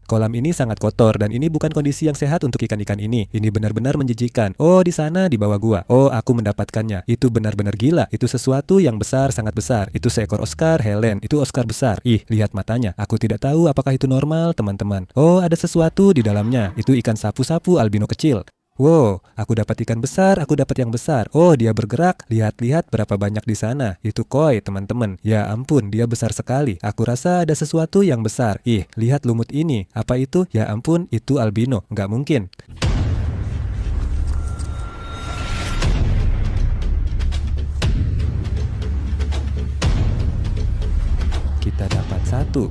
Kolam ini sangat kotor dan ini bukan kondisi yang sehat untuk ikan-ikan ini. Ini benar-benar menjijikan. Oh, di sana di bawah gua. Oh, aku mendapatkannya. Itu benar-benar gila. Itu sesuatu yang besar, sangat besar. Itu seekor Oscar Helen. Itu Oscar besar. Ih, lihat matanya. Aku tidak tahu apakah itu normal, teman-teman. Oh, ada sesuatu di dalamnya. Itu ikan sapu-sapu albino kecil. Wow, aku dapat ikan besar, aku dapat yang besar. Oh, dia bergerak. Lihat-lihat berapa banyak di sana. Itu koi, teman-teman. Ya ampun, dia besar sekali. Aku rasa ada sesuatu yang besar. Ih, lihat lumut ini. Apa itu? Ya ampun, itu albino. Nggak mungkin. Kita dapat satu.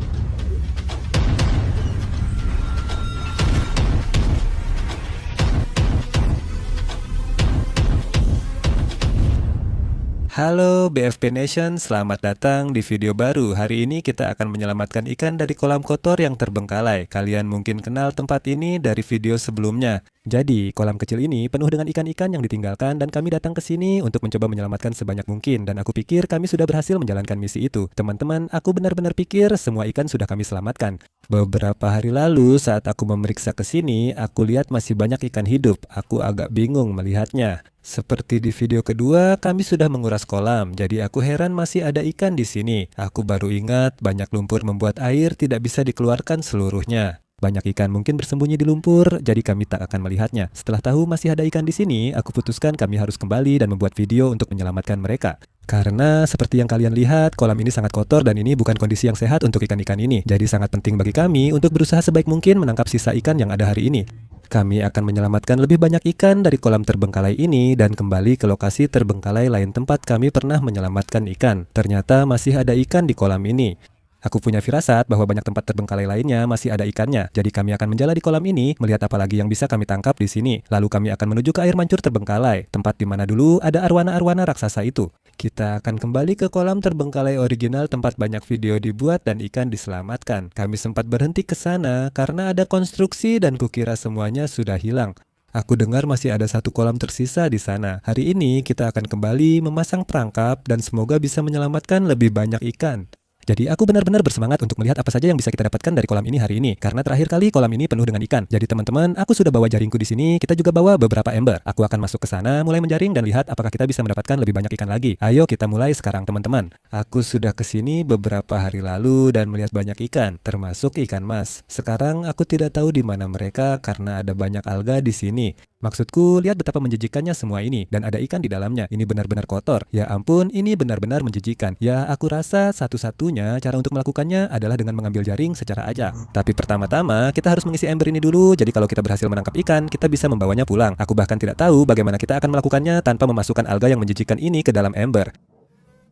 Halo BFP Nation, selamat datang di video baru. Hari ini kita akan menyelamatkan ikan dari kolam kotor yang terbengkalai. Kalian mungkin kenal tempat ini dari video sebelumnya. Jadi, kolam kecil ini penuh dengan ikan-ikan yang ditinggalkan dan kami datang ke sini untuk mencoba menyelamatkan sebanyak mungkin. Dan aku pikir kami sudah berhasil menjalankan misi itu. Teman-teman, aku benar-benar pikir semua ikan sudah kami selamatkan. Beberapa hari lalu saat aku memeriksa ke sini, aku lihat masih banyak ikan hidup. Aku agak bingung melihatnya. Seperti di video kedua, kami sudah menguras kolam, jadi aku heran masih ada ikan di sini. Aku baru ingat banyak lumpur membuat air tidak bisa dikeluarkan seluruhnya. Banyak ikan mungkin bersembunyi di lumpur, jadi kami tak akan melihatnya. Setelah tahu masih ada ikan di sini, aku putuskan kami harus kembali dan membuat video untuk menyelamatkan mereka. Karena seperti yang kalian lihat, kolam ini sangat kotor dan ini bukan kondisi yang sehat untuk ikan-ikan ini. Jadi sangat penting bagi kami untuk berusaha sebaik mungkin menangkap sisa ikan yang ada hari ini. Kami akan menyelamatkan lebih banyak ikan dari kolam terbengkalai ini dan kembali ke lokasi terbengkalai lain tempat kami pernah menyelamatkan ikan. Ternyata masih ada ikan di kolam ini. Aku punya firasat bahwa banyak tempat terbengkalai lainnya masih ada ikannya. Jadi kami akan menjala di kolam ini, melihat apa lagi yang bisa kami tangkap di sini. Lalu kami akan menuju ke air mancur terbengkalai, tempat di mana dulu ada arwana-arwana raksasa itu. Kita akan kembali ke kolam terbengkalai original tempat banyak video dibuat dan ikan diselamatkan. Kami sempat berhenti ke sana karena ada konstruksi dan kukira semuanya sudah hilang. Aku dengar masih ada satu kolam tersisa di sana. Hari ini kita akan kembali memasang perangkap dan semoga bisa menyelamatkan lebih banyak ikan. Jadi aku benar-benar bersemangat untuk melihat apa saja yang bisa kita dapatkan dari kolam ini hari ini. Karena terakhir kali kolam ini penuh dengan ikan. Jadi teman-teman, aku sudah bawa jaringku di sini. Kita juga bawa beberapa ember. Aku akan masuk ke sana, mulai menjaring dan lihat apakah kita bisa mendapatkan lebih banyak ikan lagi. Ayo kita mulai sekarang teman-teman. Aku sudah ke sini beberapa hari lalu dan melihat banyak ikan, termasuk ikan mas. Sekarang aku tidak tahu di mana mereka karena ada banyak alga di sini. Maksudku, lihat betapa menjijikannya semua ini, dan ada ikan di dalamnya. Ini benar-benar kotor. Ya ampun, ini benar-benar menjijikan. Ya, aku rasa satu-satunya cara untuk melakukannya adalah dengan mengambil jaring secara acak. Tapi pertama-tama, kita harus mengisi ember ini dulu, jadi kalau kita berhasil menangkap ikan, kita bisa membawanya pulang. Aku bahkan tidak tahu bagaimana kita akan melakukannya tanpa memasukkan alga yang menjijikan ini ke dalam ember.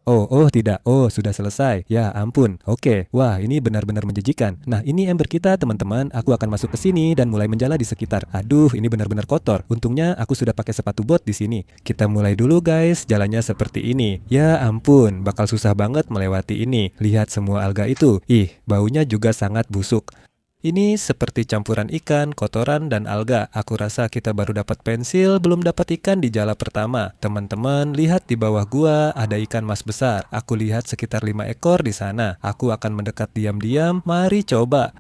Oh tidak. Oh, sudah selesai. Ya ampun. Oke. Wah, ini benar-benar menjijikan. Nah, ini ember kita, teman-teman. Aku akan masuk ke sini dan mulai menjala di sekitar. Aduh, ini benar-benar kotor. Untungnya aku sudah pakai sepatu bot di sini. Kita mulai dulu, guys. Jalannya seperti ini. Ya ampun, bakal susah banget melewati ini. Lihat semua alga itu. Ih, baunya juga sangat busuk. Ini seperti campuran ikan, kotoran, dan alga. Aku rasa kita baru dapat pensil, belum dapat ikan di jala pertama. Teman-teman, lihat di bawah gua ada ikan mas besar. Aku lihat sekitar 5 ekor di sana. Aku akan mendekat diam-diam. Mari coba.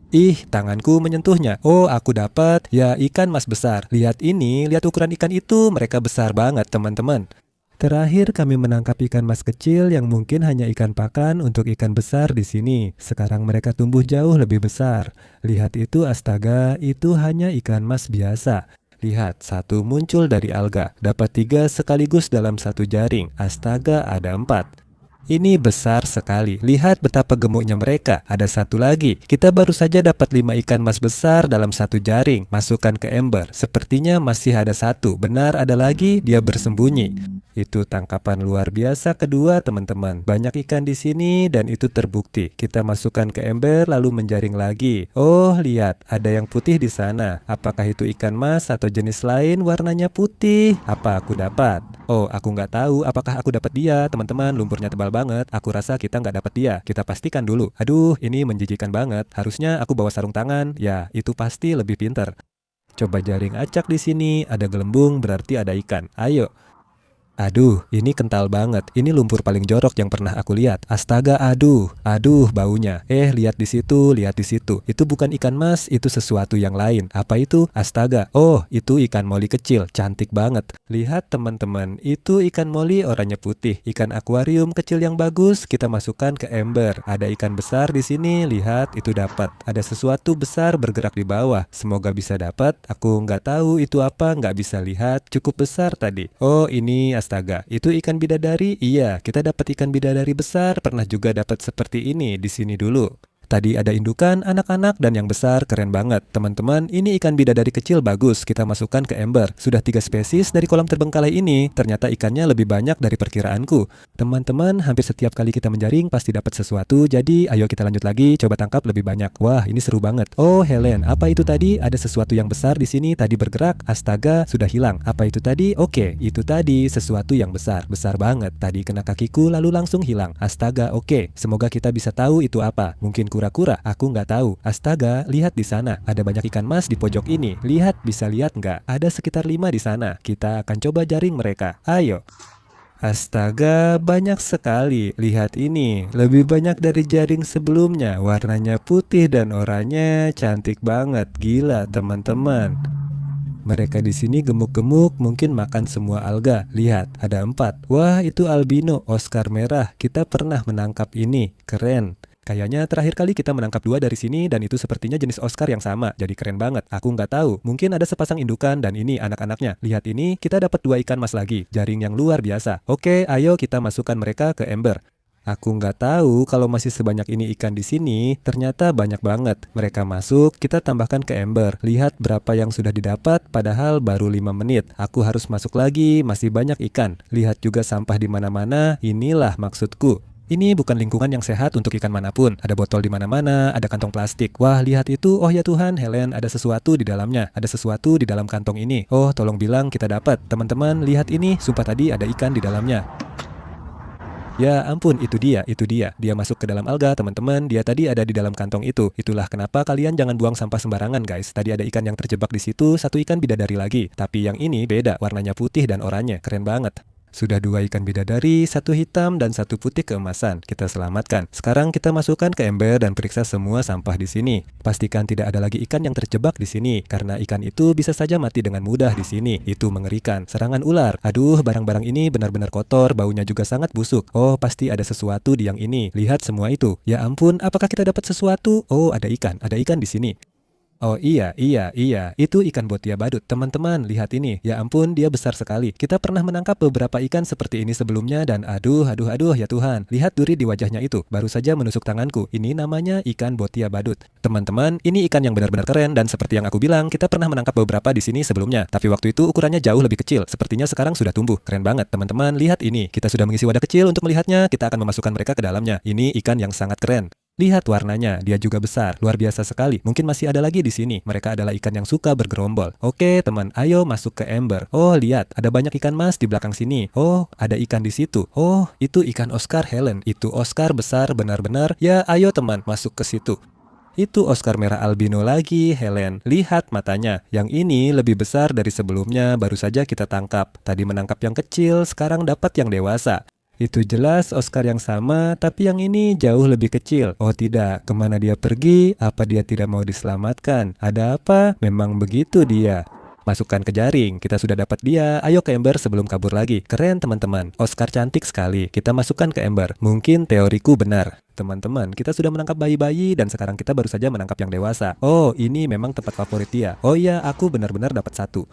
Ih, tanganku menyentuhnya. Oh, aku dapat. Ya, ikan mas besar. Lihat ini, lihat ukuran ikan itu. Mereka besar banget, teman-teman. Terakhir kami menangkap ikan mas kecil yang mungkin hanya ikan pakan untuk ikan besar di sini. Sekarang mereka tumbuh jauh lebih besar. Lihat itu, astaga, itu hanya ikan mas biasa. Lihat, satu muncul dari alga. Dapat 3 sekaligus dalam satu jaring. Astaga, ada 4. Ini besar sekali. Lihat betapa gemuknya mereka. Ada satu lagi. Kita baru saja dapat 5 ikan mas besar dalam satu jaring. Masukkan ke ember. Sepertinya masih ada satu. Benar, ada lagi. Dia bersembunyi. Itu tangkapan luar biasa kedua, teman-teman. Banyak ikan di sini dan itu terbukti. Kita masukkan ke ember lalu menjaring lagi. Oh, lihat. Ada yang putih di sana. Apakah itu ikan mas atau jenis lain warnanya putih? Apa aku dapat? Oh, aku nggak tahu apakah aku dapat dia, teman-teman. Lumpurnya tebal banget. Aku rasa kita nggak dapat dia. Kita pastikan dulu. Aduh, ini menjijikan banget. Harusnya aku bawa sarung tangan. Ya, itu pasti lebih pintar. Coba jaring acak di sini. Ada gelembung, berarti ada ikan. Ayo. Aduh, ini kental banget. Ini lumpur paling jorok yang pernah aku lihat. Astaga, aduh, aduh baunya. Lihat di situ, lihat di situ. Itu bukan ikan mas, itu sesuatu yang lain. Apa itu? Astaga. Oh, itu ikan moli kecil. Cantik banget. Lihat teman-teman, itu ikan moli oranye putih. Ikan akuarium kecil yang bagus. Kita masukkan ke ember. Ada ikan besar di sini. Lihat, itu dapat. Ada sesuatu besar bergerak di bawah. Semoga bisa dapat. Aku nggak tahu itu apa, nggak bisa lihat. Cukup besar tadi. Oh, ini astaga, itu ikan bidadari? Iya, kita dapat ikan bidadari besar, pernah juga dapat seperti ini di sini dulu. Tadi ada indukan, anak-anak, dan yang besar, keren banget. Teman-teman, ini ikan bidadari kecil bagus, kita masukkan ke ember. Sudah 3 spesies dari kolam terbengkalai ini, ternyata ikannya lebih banyak dari perkiraanku. Teman-teman, hampir setiap kali kita menjaring pasti dapat sesuatu, jadi ayo kita lanjut lagi, coba tangkap lebih banyak. Wah, ini seru banget. Oh, Helen, apa itu tadi? Ada sesuatu yang besar di sini, tadi bergerak, astaga, sudah hilang. Apa itu tadi? Oke, itu tadi sesuatu yang besar, besar banget. Tadi kena kakiku lalu langsung hilang. Astaga, oke, semoga kita bisa tahu itu apa. Mungkin kura-kura, aku nggak tahu. Astaga, lihat di sana, ada banyak ikan mas di pojok ini. Lihat, bisa lihat nggak? Ada sekitar 5 di sana. Kita akan coba jaring mereka. Ayo. Astaga, banyak sekali. Lihat ini, lebih banyak dari jaring sebelumnya. Warnanya putih dan oranye, cantik banget. Gila, teman-teman. Mereka di sini gemuk-gemuk, mungkin makan semua alga. Lihat, ada 4. Wah, itu albino, Oscar merah. Kita pernah menangkap ini. Keren. Kayaknya terakhir kali kita menangkap 2 dari sini dan itu sepertinya jenis Oscar yang sama. Jadi keren banget. Aku nggak tahu. Mungkin ada sepasang indukan dan ini anak-anaknya. Lihat ini, kita dapat 2 ikan mas lagi. Jaring yang luar biasa. Oke, ayo kita masukkan mereka ke ember. Aku nggak tahu kalau masih sebanyak ini ikan di sini. Ternyata banyak banget. Mereka masuk, kita tambahkan ke ember. Lihat berapa yang sudah didapat, padahal baru 5 menit. Aku harus masuk lagi, masih banyak ikan. Lihat juga sampah di mana-mana. Inilah maksudku. Ini bukan lingkungan yang sehat untuk ikan manapun. Ada botol di mana-mana, ada kantong plastik. Wah, lihat itu. Oh ya Tuhan, Helen, ada sesuatu di dalamnya. Ada sesuatu di dalam kantong ini. Oh, tolong bilang kita dapat. Teman-teman, lihat ini. Sumpah tadi ada ikan di dalamnya. Ya ampun, itu dia, itu dia. Dia masuk ke dalam alga, teman-teman. Dia tadi ada di dalam kantong itu. Itulah kenapa kalian jangan buang sampah sembarangan, guys. Tadi ada ikan yang terjebak di situ, 1 ikan bidadari lagi. Tapi yang ini beda, warnanya putih dan oranye. Keren banget. Sudah 2 ikan bidadari, 1 hitam dan 1 putih keemasan. Kita selamatkan. Sekarang kita masukkan ke ember dan periksa semua sampah di sini. Pastikan tidak ada lagi ikan yang terjebak di sini, karena ikan itu bisa saja mati dengan mudah di sini. Itu mengerikan. Serangan ular. Aduh, barang-barang ini benar-benar kotor, baunya juga sangat busuk. Oh, pasti ada sesuatu di yang ini. Lihat semua itu. Ya ampun, apakah kita dapat sesuatu? Oh, ada ikan di sini. Oh iya, itu ikan botia badut. Teman-teman, lihat ini. Ya ampun, dia besar sekali. Kita pernah menangkap beberapa ikan seperti ini sebelumnya dan aduh, ya Tuhan. Lihat duri di wajahnya itu. Baru saja menusuk tanganku. Ini namanya ikan botia badut. Teman-teman, ini ikan yang benar-benar keren dan seperti yang aku bilang, kita pernah menangkap beberapa di sini sebelumnya. Tapi waktu itu ukurannya jauh lebih kecil. Sepertinya sekarang sudah tumbuh. Keren banget, teman-teman. Lihat ini. Kita sudah mengisi wadah kecil untuk melihatnya. Kita akan memasukkan mereka ke dalamnya. Ini ikan yang sangat keren. Lihat warnanya, dia juga besar, luar biasa sekali. Mungkin masih ada lagi di sini. Mereka adalah ikan yang suka bergerombol. Oke, teman, ayo masuk ke ember. Oh, lihat, ada banyak ikan mas di belakang sini. Oh, ada ikan di situ. Oh, itu ikan Oscar, Helen. Itu Oscar besar benar-benar. Ya, ayo teman, masuk ke situ. Itu Oscar merah albino lagi, Helen. Lihat matanya. Yang ini lebih besar dari sebelumnya, baru saja kita tangkap. Tadi menangkap yang kecil, sekarang dapat yang dewasa. Itu jelas Oscar yang sama, tapi yang ini jauh lebih kecil. Oh tidak, kemana dia pergi? Apa dia tidak mau diselamatkan? Ada apa? Memang begitu dia. Masukkan ke jaring, kita sudah dapat dia. Ayo ke ember sebelum kabur lagi. Keren teman-teman, Oscar cantik sekali. Kita masukkan ke ember. Mungkin teoriku benar. Teman-teman, kita sudah menangkap bayi-bayi dan sekarang kita baru saja menangkap yang dewasa. Oh, ini memang tempat favorit dia. Oh iya, aku benar-benar dapat 1.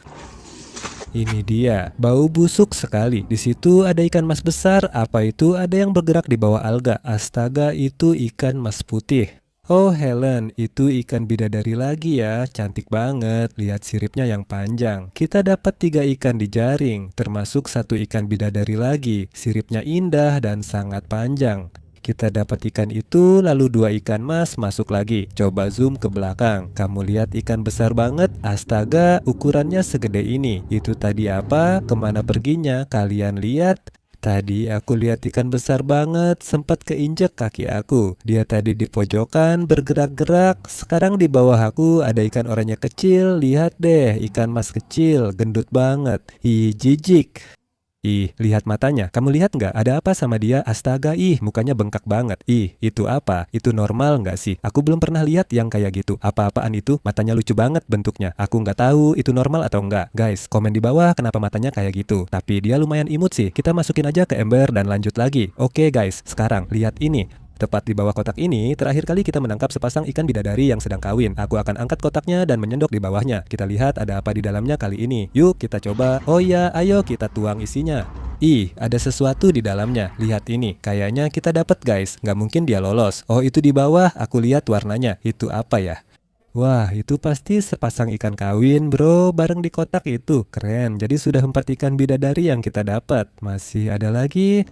Ini dia, bau busuk sekali. Di situ ada ikan mas besar. Apa itu? Ada yang bergerak di bawah alga. Astaga, itu ikan mas putih. Oh Helen, itu ikan bidadari lagi ya. Cantik banget. Lihat siripnya yang panjang. Kita dapat 3 ikan di jaring, termasuk 1 ikan bidadari lagi. Siripnya indah dan sangat panjang. Kita dapat ikan itu, lalu 2 ikan mas masuk lagi. Coba zoom ke belakang. Kamu lihat ikan besar banget. Astaga, ukurannya segede ini. Itu tadi apa? Kemana perginya? Kalian lihat? Tadi aku lihat ikan besar banget, sempat keinjek kaki aku. Dia tadi di pojokan, bergerak-gerak. Sekarang di bawah aku ada ikan oranye kecil. Lihat deh, ikan mas kecil, gendut banget. Ih, jijik. Ih, lihat matanya. Kamu lihat nggak? Ada apa sama dia? Astaga, ih, mukanya bengkak banget. Ih, itu apa? Itu normal nggak sih? Aku belum pernah lihat yang kayak gitu. Apa-apaan itu? Matanya lucu banget bentuknya. Aku nggak tahu itu normal atau enggak. Guys, komen di bawah kenapa matanya kayak gitu. Tapi dia lumayan imut sih. Kita masukin aja ke ember dan lanjut lagi. Oke guys, sekarang lihat ini. Tepat di bawah kotak ini, terakhir kali kita menangkap sepasang ikan bidadari yang sedang kawin. Aku akan angkat kotaknya dan menyendok di bawahnya. Kita lihat ada apa di dalamnya kali ini. Yuk kita coba. Oh iya, ayo kita tuang isinya. Ih, ada sesuatu di dalamnya. Lihat ini, kayaknya kita dapat guys. Nggak mungkin dia lolos. Oh itu di bawah, aku lihat warnanya. Itu apa ya? Wah, itu pasti sepasang ikan kawin bro, bareng di kotak itu. Keren, jadi sudah 4 ikan bidadari yang kita dapat. Masih ada lagi.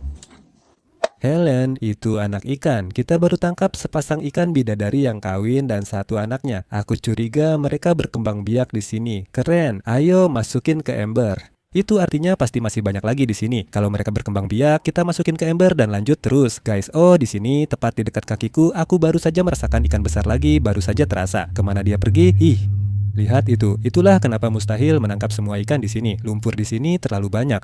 Helen, itu anak ikan. Kita baru tangkap sepasang ikan bidadari yang kawin dan 1 anaknya. Aku curiga mereka berkembang biak di sini. Keren. Ayo masukin ke ember. Itu artinya pasti masih banyak lagi di sini. Kalau mereka berkembang biak, kita masukin ke ember dan lanjut terus, guys. Oh, di sini tepat di dekat kakiku, aku baru saja merasakan ikan besar lagi, baru saja terasa. Kemana dia pergi? Ih, lihat itu. Itulah kenapa mustahil menangkap semua ikan di sini. Lumpur di sini terlalu banyak.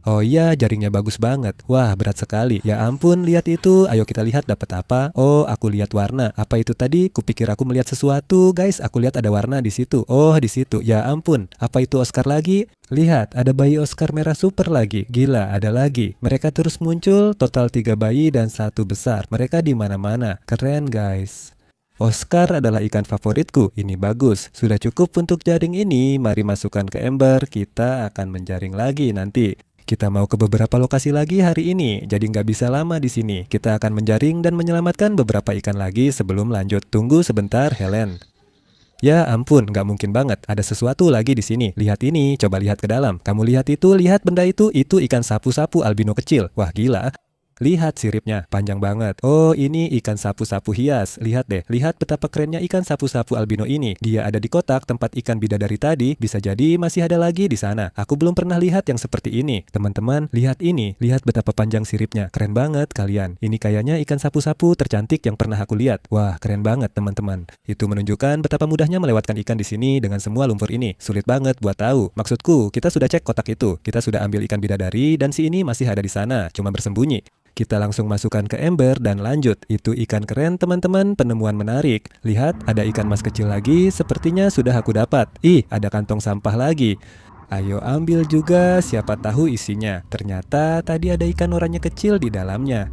Oh iya, jaringnya bagus banget. Wah, berat sekali. Ya ampun, lihat itu. Ayo kita lihat dapat apa. Oh, aku lihat warna. Apa itu tadi? Kupikir aku melihat sesuatu, guys. Aku lihat ada warna di situ. Oh, di situ. Ya ampun. Apa itu Oscar lagi? Lihat, ada bayi Oscar merah super lagi. Gila, ada lagi. Mereka terus muncul, total 3 bayi dan 1 besar. Mereka di mana-mana. Keren, guys. Oscar adalah ikan favoritku. Ini bagus. Sudah cukup untuk jaring ini. Mari masukkan ke ember. Kita akan menjaring lagi nanti. Kita mau ke beberapa lokasi lagi hari ini, jadi nggak bisa lama di sini. Kita akan menjaring dan menyelamatkan beberapa ikan lagi sebelum lanjut. Tunggu sebentar, Helen. Ya ampun, nggak mungkin banget. Ada sesuatu lagi di sini. Lihat ini, coba lihat ke dalam. Kamu lihat lihat benda itu ikan sapu-sapu albino kecil. Wah gila. Lihat siripnya, panjang banget. Oh, ini ikan sapu-sapu hias. Lihat deh, lihat betapa kerennya ikan sapu-sapu albino ini. Dia ada di kotak tempat ikan bidadari tadi. Bisa jadi masih ada lagi di sana. Aku belum pernah lihat yang seperti ini. Teman-teman, lihat ini. Lihat betapa panjang siripnya. Keren banget kalian. Ini kayaknya ikan sapu-sapu tercantik yang pernah aku lihat. Wah, keren banget teman-teman. Itu menunjukkan betapa mudahnya melewatkan ikan di sini dengan semua lumpur ini. Sulit banget buat tahu. Maksudku, kita sudah cek kotak itu. Kita sudah ambil ikan bidadari dan si ini masih ada di sana, cuma bersembunyi. Kita langsung masukkan ke ember dan lanjut. Itu ikan keren teman-teman, penemuan menarik. Lihat, ada ikan mas kecil lagi, sepertinya sudah aku dapat. Ih, ada kantong sampah lagi. Ayo ambil juga, siapa tahu isinya. Ternyata tadi ada ikan oranye kecil di dalamnya.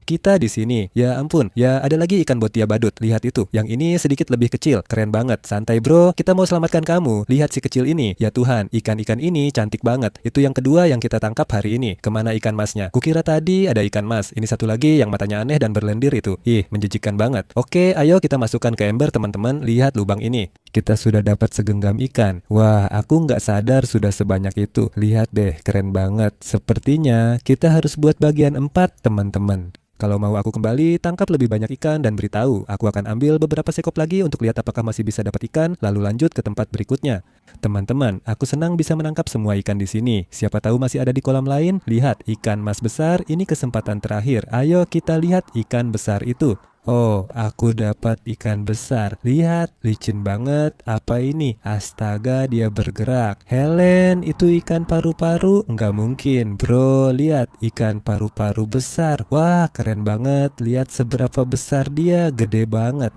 Kita di sini. Ya ampun, ya ada lagi ikan botia badut. Lihat itu, yang ini sedikit lebih kecil. Keren banget. Santai bro, kita mau selamatkan kamu. Lihat si kecil ini. Ya Tuhan, ikan-ikan ini cantik banget. Itu yang kedua yang kita tangkap hari ini. Kemana ikan masnya? Kukira tadi ada ikan mas. Ini satu lagi yang matanya aneh dan berlendir itu. Ih, menjijikan banget. Oke, ayo kita masukkan ke ember teman-teman. Lihat lubang ini. Kita sudah dapat segenggam ikan. Wah, aku nggak sadar sudah sebanyak itu. Lihat deh, keren banget. Sepertinya kita harus buat bagian 4 teman-teman. Kalau mau aku kembali, tangkap lebih banyak ikan dan beritahu. Aku akan ambil beberapa sekop lagi untuk lihat apakah masih bisa dapat ikan, lalu lanjut ke tempat berikutnya. Teman-teman, aku senang bisa menangkap semua ikan di sini. Siapa tahu masih ada di kolam lain? Lihat, ikan mas besar, ini kesempatan terakhir. Ayo kita lihat ikan besar itu. Oh, aku dapat ikan besar. Lihat, licin banget. Apa ini? Astaga, dia bergerak. Helen, itu ikan paru-paru? Nggak mungkin, bro. Lihat, ikan paru-paru besar. Wah, keren banget. Lihat seberapa besar dia. Gede banget.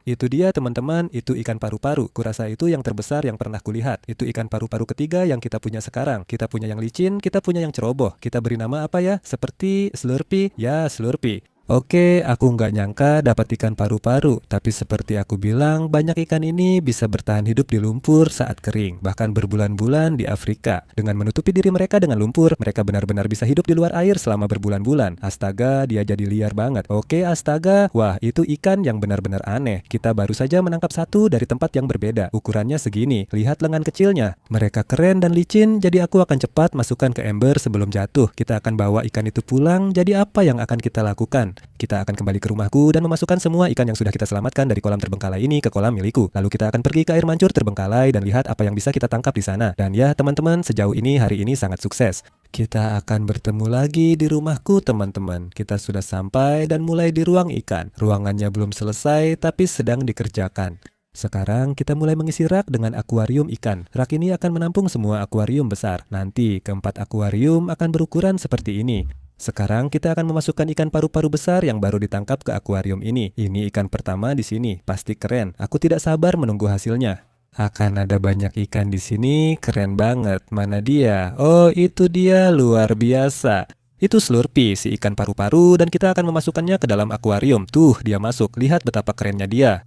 Itu dia teman-teman, itu ikan paru-paru. Kurasa itu yang terbesar yang pernah kulihat. Itu ikan paru-paru ketiga yang kita punya sekarang. Kita punya yang licin, kita punya yang ceroboh. Kita beri nama apa ya? Seperti Slurpee? Ya, Slurpee. Oke, aku nggak nyangka dapat ikan paru-paru, tapi seperti aku bilang, banyak ikan ini bisa bertahan hidup di lumpur saat kering, bahkan berbulan-bulan di Afrika. Dengan menutupi diri mereka dengan lumpur, mereka benar-benar bisa hidup di luar air selama berbulan-bulan. Astaga, dia jadi liar banget. Oke, astaga. Wah, itu ikan yang benar-benar aneh. Kita baru saja menangkap satu dari tempat yang berbeda. Ukurannya segini. Lihat lengan kecilnya. Mereka keren dan licin, jadi aku akan cepat masukkan ke ember sebelum jatuh. Kita akan bawa ikan itu pulang, jadi apa yang akan kita lakukan? Kita akan kembali ke rumahku dan memasukkan semua ikan yang sudah kita selamatkan dari kolam terbengkalai ini ke kolam milikku. Lalu kita akan pergi ke air mancur terbengkalai dan lihat apa yang bisa kita tangkap di sana. Dan ya teman-teman, sejauh ini hari ini sangat sukses. Kita akan bertemu lagi di rumahku teman-teman. Kita sudah sampai dan mulai di ruang ikan. Ruangannya belum selesai tapi sedang dikerjakan. Sekarang kita mulai mengisi rak dengan akuarium ikan. Rak ini akan menampung semua akuarium besar. Nanti keempat akuarium akan berukuran seperti ini. Sekarang kita akan memasukkan ikan paru-paru besar yang baru ditangkap ke akuarium ini. Ini ikan pertama di sini, pasti keren. Aku tidak sabar menunggu hasilnya. Akan ada banyak ikan di sini, keren banget. Mana dia? Oh, itu dia, luar biasa. Itu Slurpee, si ikan paru-paru, dan kita akan memasukkannya ke dalam akuarium. Tuh, dia masuk. Lihat betapa kerennya dia.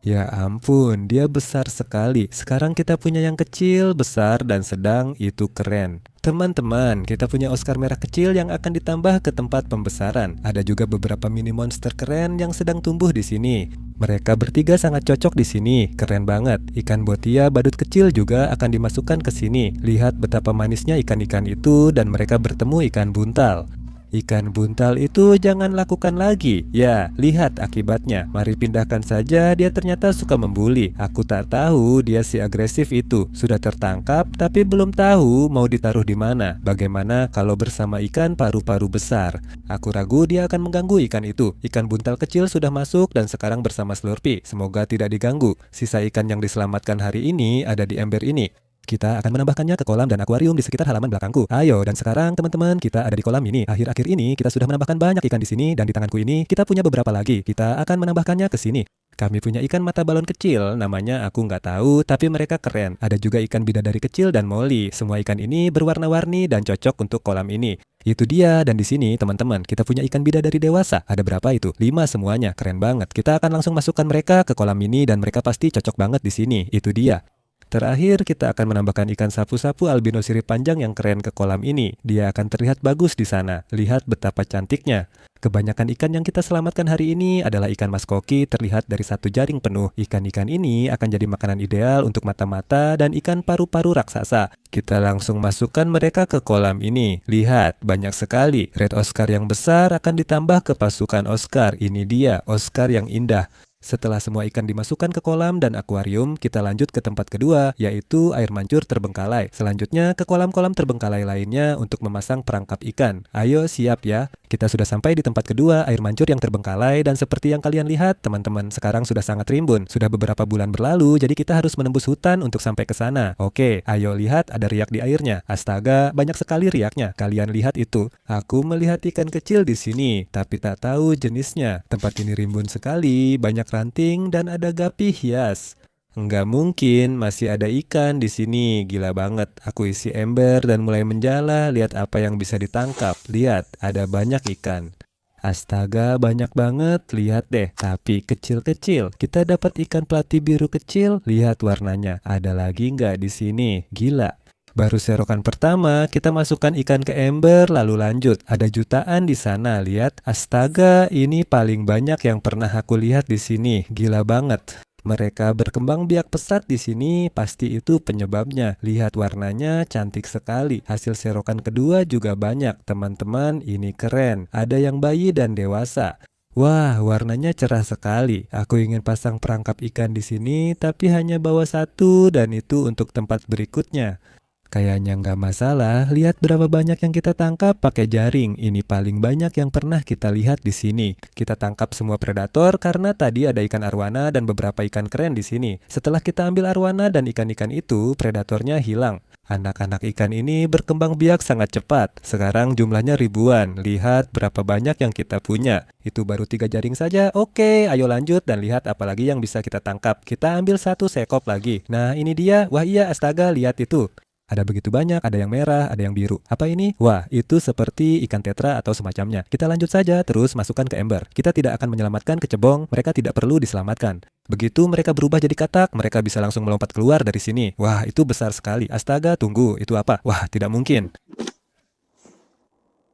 Ya ampun, dia besar sekali. Sekarang kita punya yang kecil, besar, dan sedang. Itu keren. Teman-teman, kita punya Oscar merah kecil yang akan ditambah ke tempat pembesaran. Ada juga beberapa mini monster keren yang sedang tumbuh di sini. Mereka bertiga sangat cocok di sini. Keren banget. Ikan botia badut kecil juga akan dimasukkan ke sini. Lihat betapa manisnya ikan-ikan itu, dan mereka bertemu ikan buntal. Ikan buntal itu jangan lakukan lagi. Ya, lihat akibatnya. Mari pindahkan saja, dia ternyata suka membuli. Aku tak tahu dia si agresif itu. Sudah tertangkap, tapi belum tahu mau ditaruh di mana. Bagaimana kalau bersama ikan paru-paru besar? Aku ragu dia akan mengganggu ikan itu. Ikan buntal kecil sudah masuk dan sekarang bersama Slurpee. Semoga tidak diganggu. Sisa ikan yang diselamatkan hari ini ada di ember ini. Kita akan menambahkannya ke kolam dan akuarium di sekitar halaman belakangku. Ayo, dan sekarang teman-teman, kita ada di kolam ini. Akhir-akhir ini kita sudah menambahkan banyak ikan di sini, dan di tanganku ini kita punya beberapa lagi. Kita akan menambahkannya ke sini. Kami punya ikan mata balon kecil, namanya aku nggak tahu, tapi mereka keren. Ada juga ikan bidadari kecil dan molly. Semua ikan ini berwarna-warni dan cocok untuk kolam ini. Itu dia, dan di sini teman-teman, kita punya ikan bidadari dewasa. Ada berapa itu? 5 semuanya, keren banget. Kita akan langsung masukkan mereka ke kolam ini dan mereka pasti cocok banget di sini. Itu dia. Terakhir, kita akan menambahkan ikan sapu-sapu albino sirip panjang yang keren ke kolam ini. Dia akan terlihat bagus di sana. Lihat betapa cantiknya. Kebanyakan ikan yang kita selamatkan hari ini adalah ikan mas koki terlihat dari satu jaring penuh. Ikan-ikan ini akan jadi makanan ideal untuk mata-mata dan ikan paru-paru raksasa. Kita langsung masukkan mereka ke kolam ini. Lihat, banyak sekali. Red Oscar yang besar akan ditambah ke pasukan Oscar. Ini dia, Oscar yang indah. Setelah semua ikan dimasukkan ke kolam dan akuarium, kita lanjut ke tempat kedua, yaitu air mancur terbengkalai. Selanjutnya ke kolam-kolam terbengkalai lainnya untuk memasang perangkap ikan. Ayo siap ya. Kita sudah sampai di tempat kedua, air mancur yang terbengkalai, dan seperti yang kalian lihat, teman-teman, sekarang sudah sangat rimbun. Sudah beberapa bulan berlalu, jadi kita harus menembus hutan untuk sampai ke sana. Oke, ayo lihat ada riak di airnya. Astaga, banyak sekali riaknya. Kalian lihat itu. Aku melihat ikan kecil di sini, tapi tak tahu jenisnya. Tempat ini rimbun sekali, banyak ranting dan ada gapi hias. Enggak mungkin, masih ada ikan di sini. Gila banget. Aku isi ember dan mulai menjala, lihat apa yang bisa ditangkap. Lihat, ada banyak ikan. Astaga, banyak banget. Lihat deh, tapi kecil-kecil. Kita dapat ikan pelati biru kecil. Lihat warnanya. Ada lagi nggak di sini? Gila. Baru serokan pertama, kita masukkan ikan ke ember lalu lanjut. Ada jutaan di sana, lihat. Astaga, ini paling banyak yang pernah aku lihat di sini. Gila banget. Mereka berkembang biak pesat di sini, pasti itu penyebabnya. Lihat warnanya cantik sekali. Hasil serokan kedua juga banyak. Teman-teman, ini keren. Ada yang bayi dan dewasa. Wah, warnanya cerah sekali. Aku ingin pasang perangkap ikan di sini, tapi hanya bawa satu dan itu untuk tempat berikutnya. Kayaknya nggak masalah, lihat berapa banyak yang kita tangkap pakai jaring. Ini paling banyak yang pernah kita lihat di sini. Kita tangkap semua predator karena tadi ada ikan arwana dan beberapa ikan keren di sini. Setelah kita ambil arwana dan ikan-ikan itu, predatornya hilang. Anak-anak ikan ini berkembang biak sangat cepat. Sekarang jumlahnya ribuan. Lihat berapa banyak yang kita punya. Itu baru 3 jaring saja. Oke, ayo lanjut dan lihat apalagi yang bisa kita tangkap. Kita ambil satu sekop lagi. Nah, ini dia. Wah iya, astaga, lihat itu. Ada begitu banyak, ada yang merah, ada yang biru. Apa ini? Wah, itu seperti ikan tetra atau semacamnya. Kita lanjut saja, terus masukkan ke ember. Kita tidak akan menyelamatkan kecebong, mereka tidak perlu diselamatkan. Begitu mereka berubah jadi katak, mereka bisa langsung melompat keluar dari sini. Wah, itu besar sekali. Astaga, tunggu, itu apa? Wah, tidak mungkin.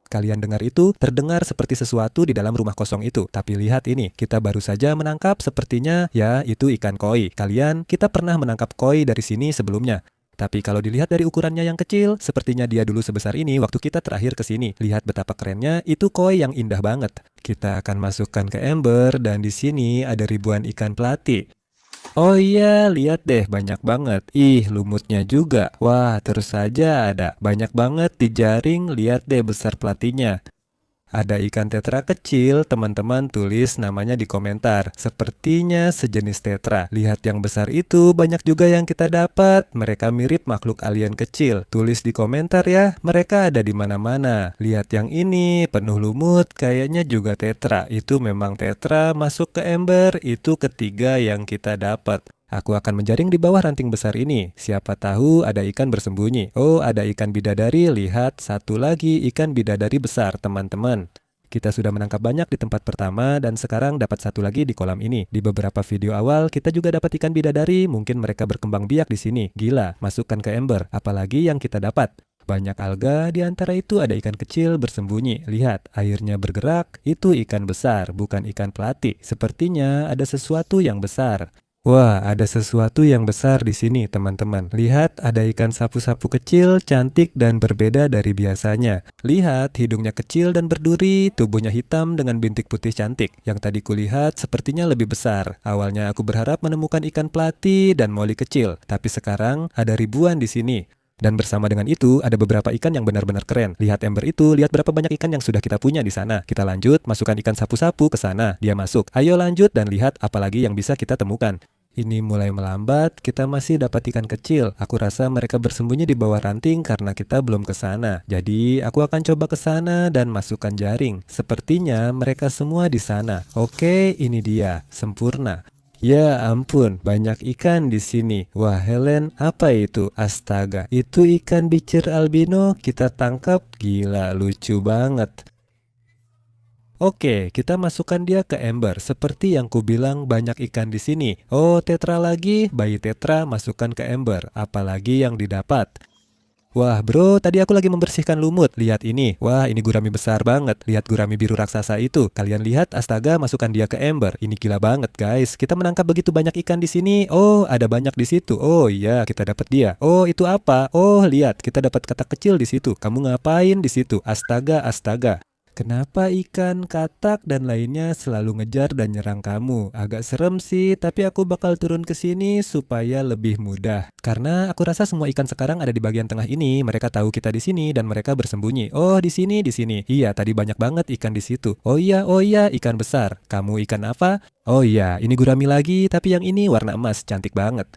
Kalian dengar itu, terdengar seperti sesuatu di dalam rumah kosong itu. Tapi lihat ini, kita baru saja menangkap sepertinya, ya, itu ikan koi. Kita pernah menangkap koi dari sini sebelumnya. Tapi kalau dilihat dari ukurannya yang kecil, sepertinya dia dulu sebesar ini waktu kita terakhir ke sini. Lihat betapa kerennya, itu koi yang indah banget. Kita akan masukkan ke ember dan di sini ada ribuan ikan pelati. Oh iya, lihat deh, banyak banget. Ih, lumutnya juga. Wah, terus saja ada. Banyak banget di jaring, lihat deh besar pelatinya. Ada ikan tetra kecil, teman-teman tulis namanya di komentar. Sepertinya sejenis tetra. Lihat yang besar itu, banyak juga yang kita dapat. Mereka mirip makhluk alien kecil. Tulis di komentar ya, mereka ada di mana-mana. Lihat yang ini, penuh lumut, kayaknya juga tetra. Itu memang tetra, masuk ke ember, itu ketiga yang kita dapat. Aku akan menjaring di bawah ranting besar ini. Siapa tahu ada ikan bersembunyi. Oh, ada ikan bidadari. Lihat, satu lagi ikan bidadari besar, teman-teman. Kita sudah menangkap banyak di tempat pertama dan sekarang dapat satu lagi di kolam ini. Di beberapa video awal, kita juga dapat ikan bidadari. Mungkin mereka berkembang biak di sini. Gila, masukkan ke ember. Apalagi yang kita dapat. Banyak alga, di antara itu ada ikan kecil bersembunyi. Lihat, airnya bergerak. Itu ikan besar, bukan ikan pelati. Sepertinya ada sesuatu yang besar. Wah, ada sesuatu yang besar di sini, teman-teman. Lihat, ada ikan sapu-sapu kecil, cantik dan berbeda dari biasanya. Lihat, hidungnya kecil dan berduri, tubuhnya hitam dengan bintik putih cantik. Yang tadi kulihat sepertinya lebih besar. Awalnya aku berharap menemukan ikan pelati dan moli kecil, tapi sekarang ada ribuan di sini. Dan bersama dengan itu, ada beberapa ikan yang benar-benar keren. Lihat ember itu, lihat berapa banyak ikan yang sudah kita punya di sana. Kita lanjut, masukkan ikan sapu-sapu ke sana. Dia masuk. Ayo lanjut dan lihat apalagi yang bisa kita temukan. Ini mulai melambat, kita masih dapat ikan kecil. Aku rasa mereka bersembunyi di bawah ranting karena kita belum ke sana. Jadi, aku akan coba ke sana dan masukkan jaring. Sepertinya mereka semua di sana. Oke, ini dia. Sempurna. Ya ampun, banyak ikan di sini. Wah, Helen, apa itu? Astaga, itu ikan bicir albino kita tangkap. Gila, lucu banget. Oke, kita masukkan dia ke ember. Seperti yang kubilang, banyak ikan di sini. Oh, tetra lagi, bayi tetra masukkan ke ember. Apalagi yang didapat? Wah bro, tadi aku lagi membersihkan lumut. Lihat ini. Wah, ini gurami besar banget. Lihat gurami biru raksasa itu. Kalian lihat, astaga, masukkan dia ke ember. Ini gila banget guys. Kita menangkap begitu banyak ikan di sini. Oh, ada banyak di situ. Oh iya, kita dapat dia. Oh, itu apa? Oh, lihat, kita dapat katak kecil di situ. Kamu ngapain di situ? Astaga, astaga. Kenapa ikan, katak, dan lainnya selalu ngejar dan nyerang kamu? Agak serem sih, tapi aku bakal turun ke sini supaya lebih mudah. Karena aku rasa semua ikan sekarang ada di bagian tengah ini. Mereka tahu kita di sini dan mereka bersembunyi. Oh, di sini, di sini. Iya, tadi banyak banget ikan di situ. Oh iya, ikan besar. Kamu ikan apa? Oh iya, ini gurami lagi, tapi yang ini warna emas, cantik banget.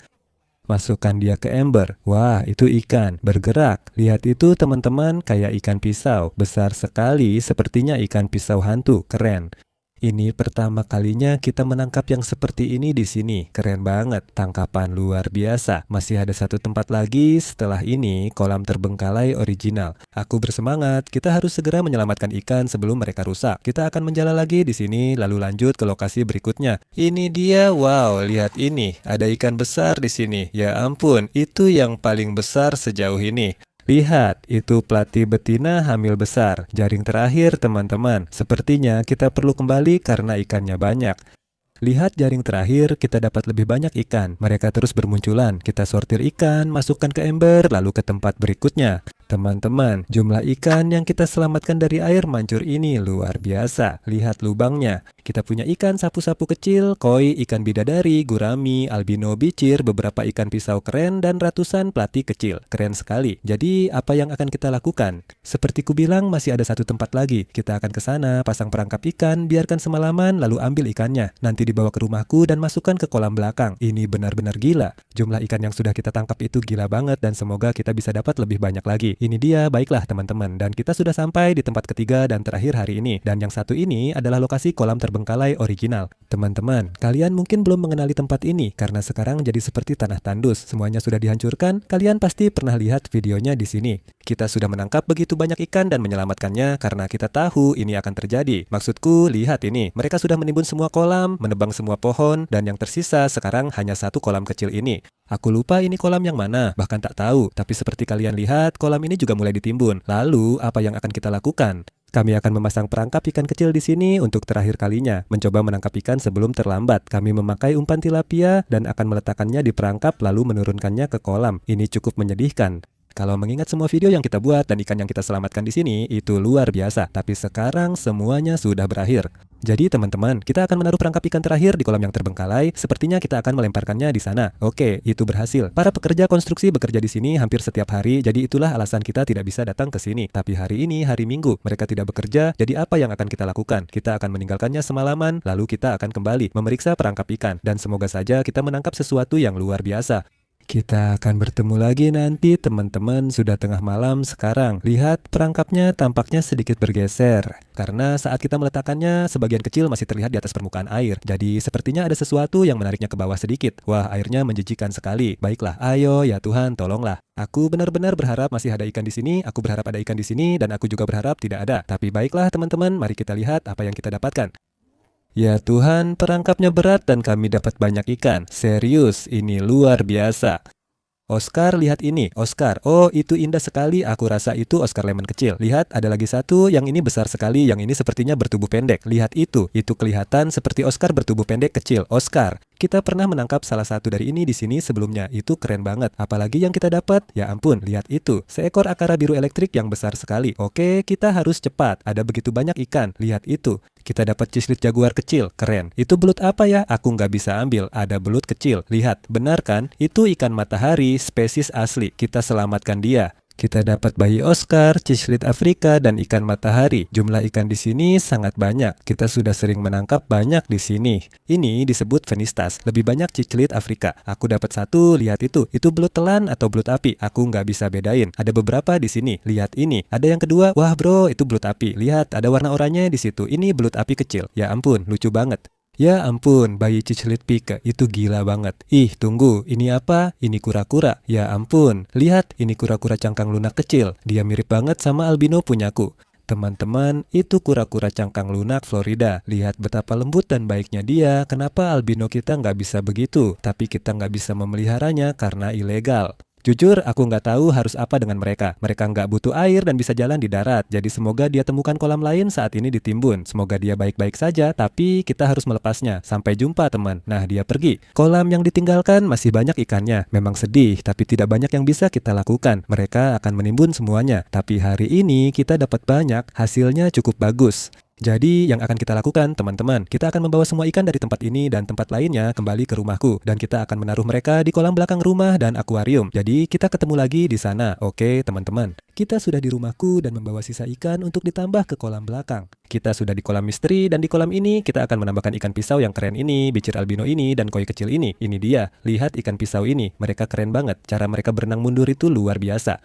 Masukkan dia ke ember. Wah, itu ikan bergerak. Lihat itu teman-teman, kayak ikan pisau. Besar sekali, sepertinya ikan pisau hantu. Keren. Ini pertama kalinya kita menangkap yang seperti ini di sini. Keren banget, tangkapan luar biasa. Masih ada satu tempat lagi, setelah ini kolam terbengkalai original. Aku bersemangat, kita harus segera menyelamatkan ikan sebelum mereka rusak. Kita akan menjala lagi di sini, lalu lanjut ke lokasi berikutnya. Ini dia, wow, lihat ini. Ada ikan besar di sini. Ya ampun, itu yang paling besar sejauh ini. Lihat, itu pelati betina hamil besar. Jaring terakhir, teman-teman. Sepertinya kita perlu kembali karena ikannya banyak. Lihat jaring terakhir, kita dapat lebih banyak ikan. Mereka terus bermunculan. Kita sortir ikan, masukkan ke ember, lalu ke tempat berikutnya. Teman-teman, jumlah ikan yang kita selamatkan dari air mancur ini luar biasa. Lihat lubangnya. Kita punya ikan sapu-sapu kecil, koi, ikan bidadari, gurami, albino bicir, beberapa ikan pisau keren, dan ratusan pelati kecil. Keren sekali. Jadi, apa yang akan kita lakukan? Seperti kubilang, masih ada satu tempat lagi. Kita akan ke sana, pasang perangkap ikan, biarkan semalaman, lalu ambil ikannya. Nanti dibawa ke rumahku dan masukkan ke kolam belakang. Ini benar-benar gila. Jumlah ikan yang sudah kita tangkap itu gila banget dan semoga kita bisa dapat lebih banyak lagi. Ini dia, baiklah teman-teman. Dan kita sudah sampai di tempat ketiga dan terakhir hari ini. Dan yang satu ini adalah lokasi kolam terbengkalai original. Teman-teman, kalian mungkin belum mengenali tempat ini karena sekarang jadi seperti tanah tandus. Semuanya sudah dihancurkan. Kalian pasti pernah lihat videonya di sini. Kita sudah menangkap begitu banyak ikan dan menyelamatkannya karena kita tahu ini akan terjadi. Maksudku, lihat ini. Mereka sudah menimbun semua kolam, menebang semua pohon, dan yang tersisa sekarang hanya satu kolam kecil ini. Aku lupa ini kolam yang mana, bahkan tak tahu. Tapi seperti kalian lihat, kolam ini juga mulai ditimbun. Lalu, apa yang akan kita lakukan? Kami akan memasang perangkap ikan kecil di sini untuk terakhir kalinya, mencoba menangkap ikan sebelum terlambat. Kami memakai umpan tilapia dan akan meletakkannya di perangkap lalu menurunkannya ke kolam. Ini cukup menyedihkan. Kalau mengingat semua video yang kita buat dan ikan yang kita selamatkan di sini, itu luar biasa. Tapi sekarang semuanya sudah berakhir. Jadi teman-teman, kita akan menaruh perangkap ikan terakhir di kolam yang terbengkalai. Sepertinya kita akan melemparkannya di sana. Oke, itu berhasil. Para pekerja konstruksi bekerja di sini hampir setiap hari, jadi itulah alasan kita tidak bisa datang ke sini. Tapi hari ini hari Minggu, mereka tidak bekerja, jadi apa yang akan kita lakukan? Kita akan meninggalkannya semalaman, lalu kita akan kembali memeriksa perangkap ikan. Dan semoga saja kita menangkap sesuatu yang luar biasa. Kita akan bertemu lagi nanti teman-teman, sudah tengah malam sekarang. Lihat perangkapnya tampaknya sedikit bergeser. Karena saat kita meletakkannya sebagian kecil masih terlihat di atas permukaan air. Jadi sepertinya ada sesuatu yang menariknya ke bawah sedikit. Wah, airnya menjijikan sekali. Baiklah, ayo ya Tuhan tolonglah. Aku benar-benar berharap masih ada ikan di sini. Aku berharap ada ikan di sini dan aku juga berharap tidak ada. Tapi baiklah teman-teman, mari kita lihat apa yang kita dapatkan. Ya Tuhan, perangkapnya berat dan kami dapat banyak ikan. Serius, ini luar biasa. Oscar, lihat ini. Oscar, oh itu indah sekali. Aku rasa itu Oscar lemon kecil. Lihat, ada lagi satu. Yang ini besar sekali. Yang ini sepertinya bertubuh pendek. Lihat itu. Itu kelihatan seperti Oscar bertubuh pendek kecil. Oscar. Kita pernah menangkap salah satu dari ini di sini sebelumnya. Itu keren banget. Apalagi yang kita dapat. Ya ampun, lihat itu. Seekor akara biru elektrik yang besar sekali. Oke, kita harus cepat. Ada begitu banyak ikan. Lihat itu. Kita dapat cislit jaguar kecil. Keren. Itu belut apa ya? Aku nggak bisa ambil. Ada belut kecil. Lihat, benar kan? Itu ikan matahari, spesies asli. Kita selamatkan dia. Kita dapat bayi Oscar, cislit Afrika, dan ikan matahari. Jumlah ikan di sini sangat banyak. Kita sudah sering menangkap banyak di sini. Ini disebut Phenistas. Lebih banyak cislit Afrika. Aku dapat satu, lihat itu. Itu belut telan atau belut api. Aku nggak bisa bedain. Ada beberapa di sini. Lihat ini. Ada yang kedua. Wah bro, itu belut api. Lihat, ada warna oranye di situ. Ini belut api kecil. Ya ampun, lucu banget. Ya ampun, bayi ciclit pika, itu gila banget. Ih, tunggu, ini apa? Ini kura-kura. Ya ampun, lihat, ini kura-kura cangkang lunak kecil. Dia mirip banget sama albino punyaku. Teman-teman, itu kura-kura cangkang lunak Florida. Lihat betapa lembut dan baiknya dia. Kenapa albino kita nggak bisa begitu? Tapi kita nggak bisa memeliharanya karena ilegal. Jujur, aku nggak tahu harus apa dengan mereka. Mereka nggak butuh air dan bisa jalan di darat. Jadi semoga dia temukan kolam lain saat ini di Timbun. Semoga dia baik-baik saja, tapi kita harus melepasnya. Sampai jumpa teman. Nah, dia pergi. Kolam yang ditinggalkan masih banyak ikannya. Memang sedih, tapi tidak banyak yang bisa kita lakukan. Mereka akan menimbun semuanya. Tapi hari ini kita dapat banyak, hasilnya cukup bagus. Jadi yang akan kita lakukan teman-teman, kita akan membawa semua ikan dari tempat ini dan tempat lainnya kembali ke rumahku. Dan kita akan menaruh mereka di kolam belakang rumah dan akuarium. Jadi kita ketemu lagi di sana, oke teman-teman. Kita sudah di rumahku dan membawa sisa ikan untuk ditambah ke kolam belakang. Kita sudah di kolam misteri dan di kolam ini kita akan menambahkan ikan pisau yang keren ini, bicir albino ini, dan koi kecil ini. Ini dia, lihat ikan pisau ini, mereka keren banget. Cara mereka berenang mundur itu luar biasa.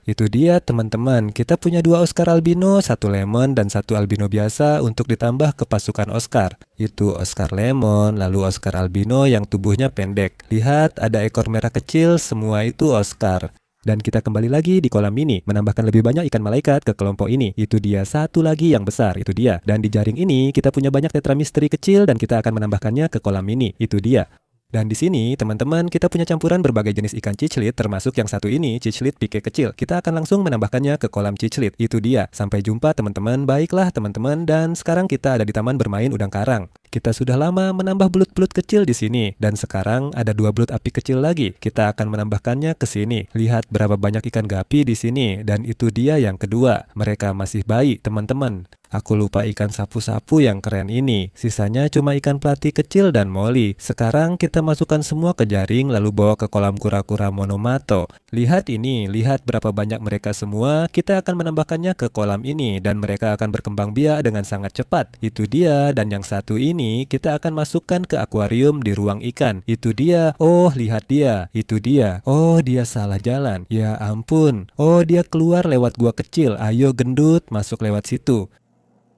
Itu dia teman-teman, kita punya 2 Oscar albino, 1 lemon dan 1 albino biasa untuk ditambah ke pasukan Oscar. Itu Oscar lemon, lalu Oscar albino yang tubuhnya pendek. Lihat, ada ekor merah kecil, semua itu Oscar. Dan kita kembali lagi di kolam ini, menambahkan lebih banyak ikan malaikat ke kelompok ini. Itu dia, satu lagi yang besar, itu dia. Dan di jaring ini, kita punya banyak tetra misteri kecil dan kita akan menambahkannya ke kolam ini. Itu dia. Dan di sini, teman-teman, kita punya campuran berbagai jenis ikan ciclit, termasuk yang satu ini, ciclit pike kecil. Kita akan langsung menambahkannya ke kolam ciclit. Itu dia. Sampai jumpa, teman-teman. Baiklah, teman-teman. Dan sekarang kita ada di taman bermain udang karang. Kita sudah lama menambah belut-belut kecil di sini. Dan sekarang ada 2 belut api kecil lagi. Kita akan menambahkannya ke sini. Lihat berapa banyak ikan gapi di sini. Dan itu dia yang kedua. Mereka masih bayi, teman-teman. Aku lupa ikan sapu-sapu yang keren ini. Sisanya cuma ikan pelati kecil dan moli. Sekarang kita masukkan semua ke jaring lalu bawa ke kolam kura-kura monomato. Lihat ini, lihat berapa banyak mereka semua. Kita akan menambahkannya ke kolam ini dan mereka akan berkembang biak dengan sangat cepat. Itu dia. Dan yang satu ini kita akan masukkan ke akuarium di ruang ikan. Itu dia. Oh, lihat dia. Itu dia. Oh, dia salah jalan. Ya ampun. Oh, dia keluar lewat gua kecil. Ayo gendut, masuk lewat situ.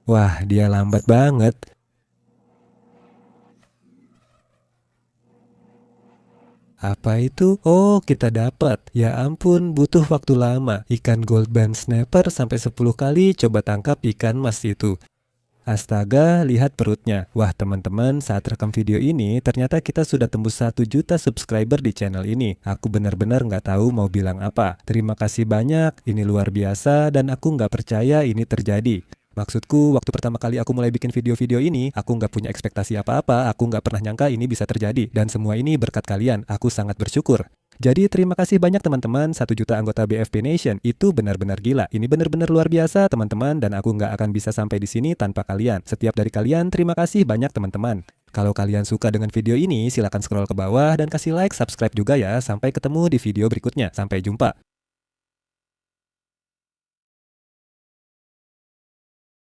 Wah, dia lambat banget. Apa itu? Oh, kita dapat. Ya ampun, butuh waktu lama. Ikan gold band snapper sampai 10 kali coba tangkap ikan mas itu. Astaga, lihat perutnya. Wah teman-teman, saat rekam video ini, ternyata kita sudah tembus 1 juta subscriber di channel ini. Aku benar-benar nggak tahu mau bilang apa. Terima kasih banyak, ini luar biasa dan aku nggak percaya ini terjadi. Maksudku, waktu pertama kali aku mulai bikin video-video ini, aku nggak punya ekspektasi apa-apa, aku nggak pernah nyangka ini bisa terjadi. Dan semua ini berkat kalian, aku sangat bersyukur. Jadi terima kasih banyak teman-teman, 1 juta anggota BFP Nation itu benar-benar gila. Ini benar-benar luar biasa teman-teman, dan aku nggak akan bisa sampai di sini tanpa kalian. Setiap dari kalian terima kasih banyak teman-teman. Kalau kalian suka dengan video ini silahkan scroll ke bawah dan kasih like, subscribe juga ya. Sampai ketemu di video berikutnya. Sampai jumpa.